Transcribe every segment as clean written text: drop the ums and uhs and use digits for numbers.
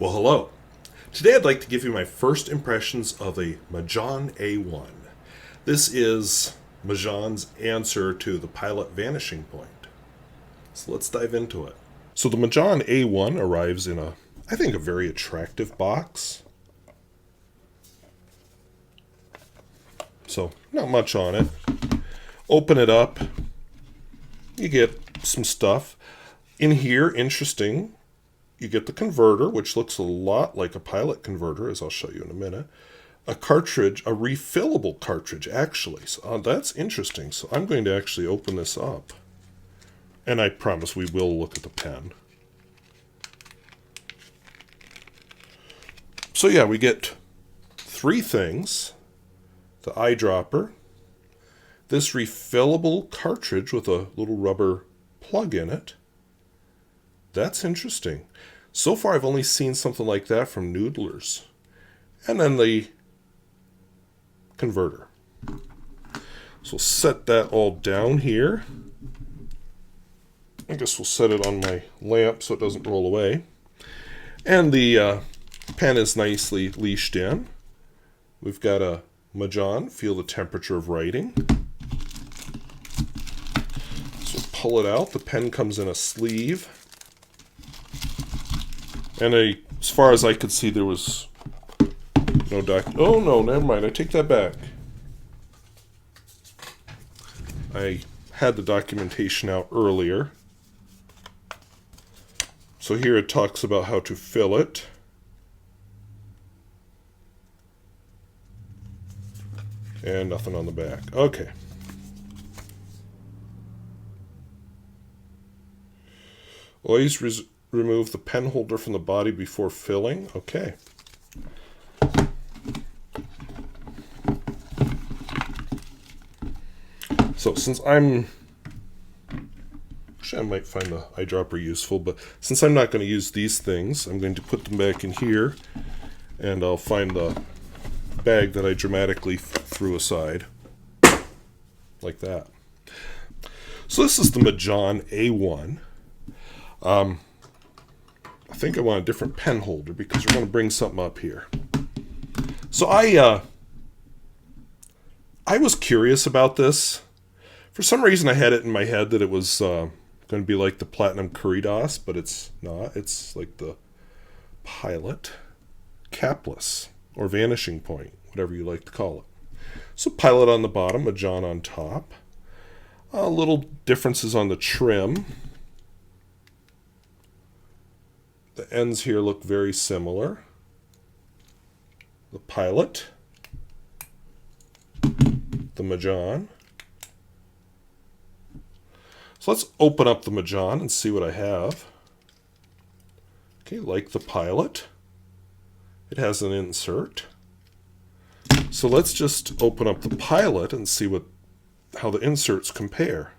Well, hello. Today I'd like to give you my first impressions of a Majohn A1. This is Majohn's answer to the Pilot Vanishing Point. So let's dive into it. So the Majohn A1 arrives in I think, a very attractive box. So not much on it. Open it up. You get some stuff. In here, interesting, you get the converter, which looks a lot like a Pilot converter, as I'll show you in a minute. A cartridge, a refillable cartridge, actually. So that's interesting. So I'm going to actually open this up. And I promise we will look at the pen. So yeah, we get three things. The eyedropper, this refillable cartridge with a little rubber plug in it. That's interesting. So far I've only seen something like that from Noodlers. And then the converter. So we'll set that all down here. I guess we'll set it on my lamp so it doesn't roll away. And the pen is nicely leashed in. We've got a Majohn, feel the temperature of writing. So pull it out. The pen comes in a sleeve. And as far as I could see, there was no Oh no, never mind. I take that back. I had the documentation out earlier. So here it talks about how to fill it. And nothing on the back. Okay. Always remove the pen holder from the body before filling. Okay. So since actually I might find the eyedropper useful, but since I'm not going to use these things, I'm going to put them back in here, and I'll find the bag that I dramatically threw aside. Like that. So this is the Majohn A1. I think I want a different pen holder because we're going to bring something up here. So I was curious about this. For some reason I had it in my head that it was going to be like the Platinum Kuridas, but it's not. It's like the Pilot Capless or Vanishing Point, whatever you like to call it. So Pilot on the bottom, Majohn on top. Little differences on the trim. The ends here look very similar. The Pilot, the Majohn. So let's open up the Majohn and see what I have. Okay, like the Pilot, it has an insert. So let's just open up the Pilot and see how the inserts compare.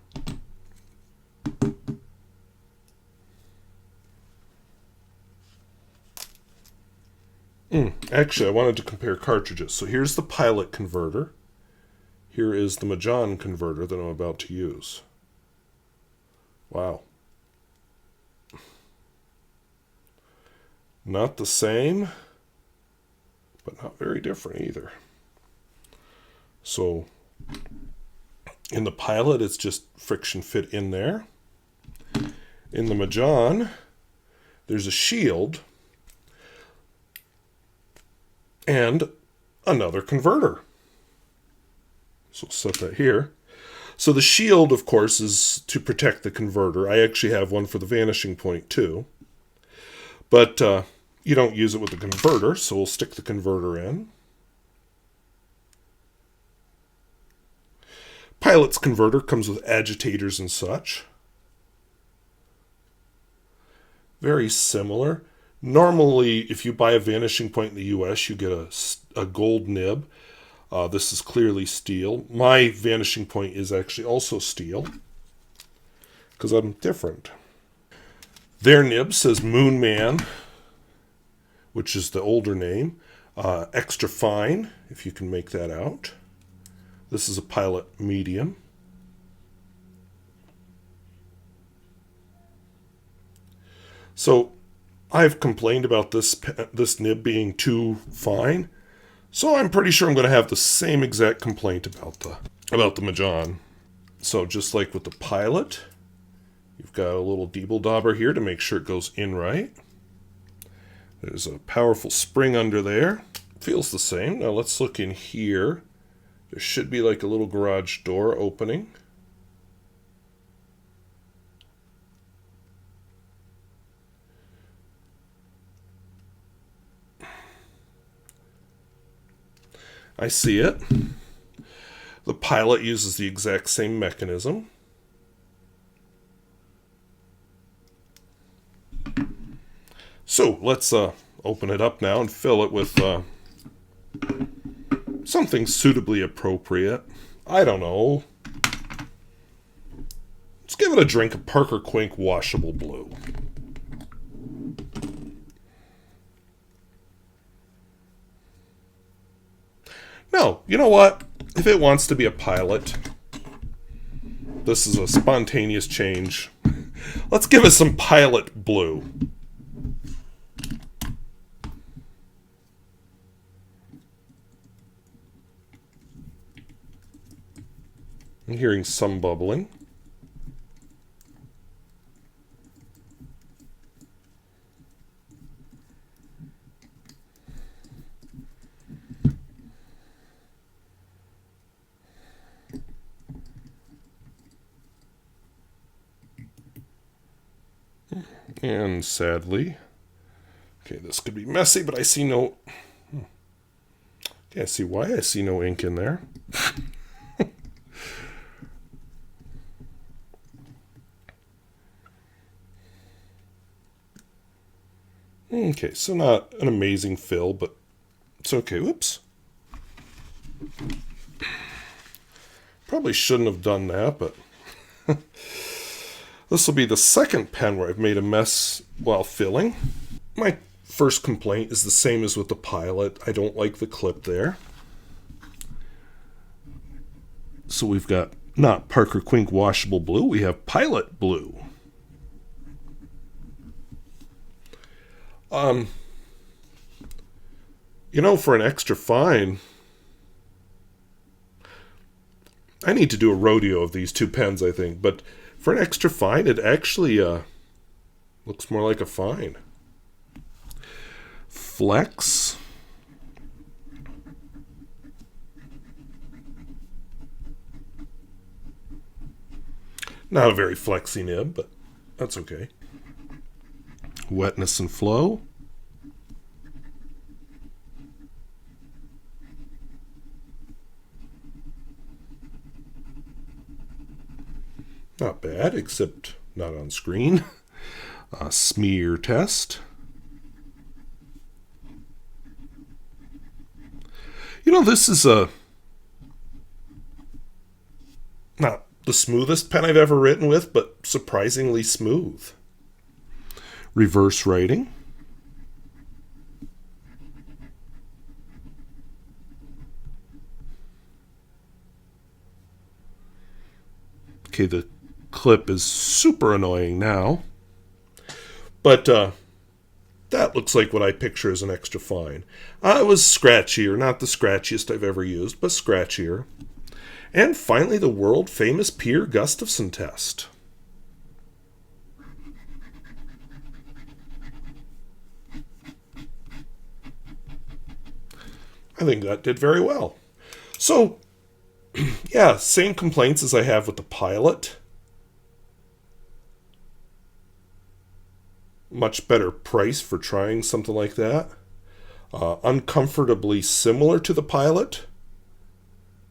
Actually, I wanted to compare cartridges. So here's the Pilot converter. Here is the Majohn converter that I'm about to use. Wow. Not the same, but not very different either. So in the Pilot, it's just friction fit in there. In the Majohn, there's a shield and another converter. So we'll set that here. So the shield, of course, is to protect the converter. I actually have one for the Vanishing Point too. But you don't use it with the converter, so we'll stick the converter in. Pilot's converter comes with agitators and such. Very similar. Normally, if you buy a Vanishing Point in the US, you get a gold nib. This is clearly steel. My Vanishing Point is actually also steel, because I'm different. Their nib says Moon Man, which is the older name. Extra fine, if you can make that out. This is a Pilot medium. So I've complained about this nib being too fine, so I'm pretty sure I'm going to have the same exact complaint about the Majohn. So just like with the Pilot, you've got a little deeble dauber here to make sure it goes in right. There's a powerful spring under there. Feels the same. Now let's look in here. There should be like a little garage door opening. I see it. The Pilot uses the exact same mechanism. So let's open it up now and fill it with something suitably appropriate. I don't know. Let's give it a drink of Parker Quink Washable Blue. No, you know what? If it wants to be a Pilot, this is a spontaneous change. Let's give it some Pilot Blue. I'm hearing some bubbling. And sadly, okay, this could be messy, but I see no... Can't see why I see no ink in there. Okay, so not an amazing fill, but it's okay. Whoops. Probably shouldn't have done that, but... This will be the second pen where I've made a mess while filling. My first complaint is the same as with the Pilot. I don't like the clip there. So we've got not Parker Quink Washable Blue, we have Pilot Blue. You know, for an extra fine, I need to do a rodeo of these two pens, I think, but for an extra fine, it actually looks more like a fine. Flex. Not a very flexy nib, but that's okay. Wetness and flow. Not bad, except not on screen. Smear test. You know, this is not the smoothest pen I've ever written with, but surprisingly smooth. Reverse writing. Okay, the clip is super annoying now, but that looks like what I picture as an extra fine. It was scratchier, not the scratchiest I've ever used, but scratchier. And finally, the world famous Peer Gustafson test. I think that did very well. So, yeah, same complaints as I have with the Pilot. Much better price for trying something like that. Uncomfortably similar to the Pilot,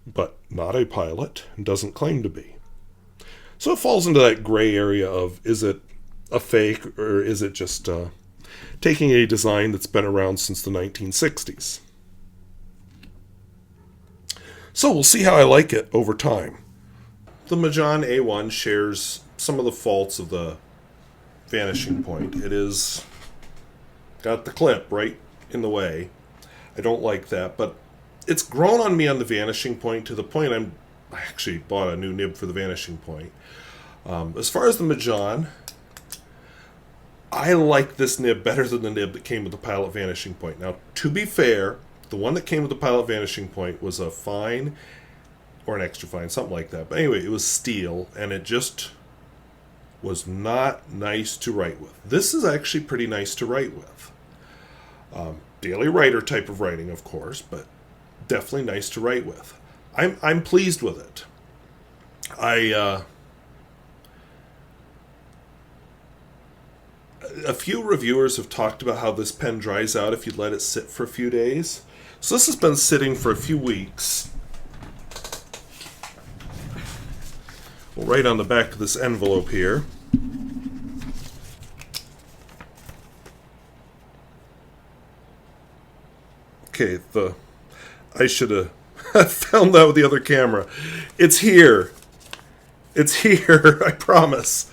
but not a Pilot, and doesn't claim to be. So it falls into that gray area of, is it a fake, or is it just taking a design that's been around since the 1960s? So we'll see how I like it over time. The Majohn A1 shares some of the faults of the Vanishing Point. It is got the clip right in the way. I don't like that, but it's grown on me on the Vanishing Point to the point I actually bought a new nib for the Vanishing Point. As far as the Majohn, I like this nib better than the nib that came with the Pilot Vanishing Point. Now, to be fair, the one that came with the Pilot Vanishing Point was a fine, or an extra fine, something like that. But anyway, it was steel, and it just was not nice to write with. This is actually pretty nice to write with. Daily writer type of writing, of course, but definitely nice to write with. I'm pleased with it. A few reviewers have talked about how this pen dries out if you let it sit for a few days. So this has been sitting for a few weeks. We'll write on the back of this envelope here. Okay, I should have found that with the other camera. It's here. It's here, I promise.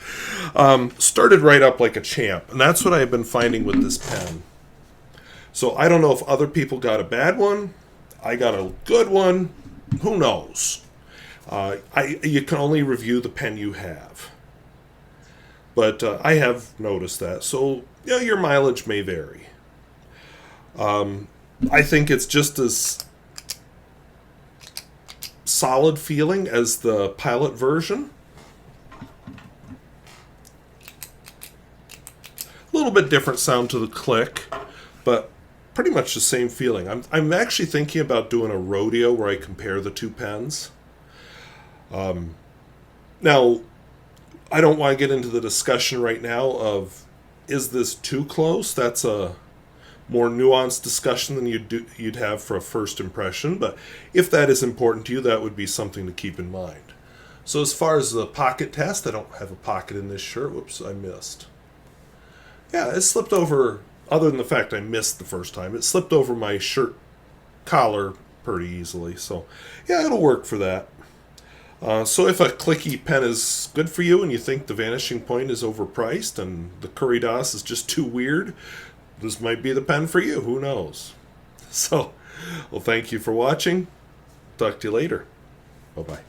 Started right up like a champ, and that's what I've been finding with this pen. So I don't know if other people got a bad one. I got a good one. Who knows? You can only review the pen you have. But I have noticed that. So yeah, your mileage may vary. I think it's just as solid feeling as the Pilot version. A little bit different sound to the click, but pretty much the same feeling. I'm actually thinking about doing a rodeo where I compare the two pens. Now, I don't want to get into the discussion right now of, is this too close? That's a more nuanced discussion than you'd have for a first impression, but if that is important to you, that would be something to keep in mind. So as far as the pocket test, I don't have a pocket in this shirt. Whoops, I missed. Yeah, it slipped over, other than the fact I missed the first time, it slipped over my shirt collar pretty easily. So yeah, it'll work for that. So if a clicky pen is good for you and you think the Vanishing Point is overpriced and the Curry DOS is just too weird, this might be the pen for you. Who knows? So, well, thank you for watching. Talk to you later. Bye-bye.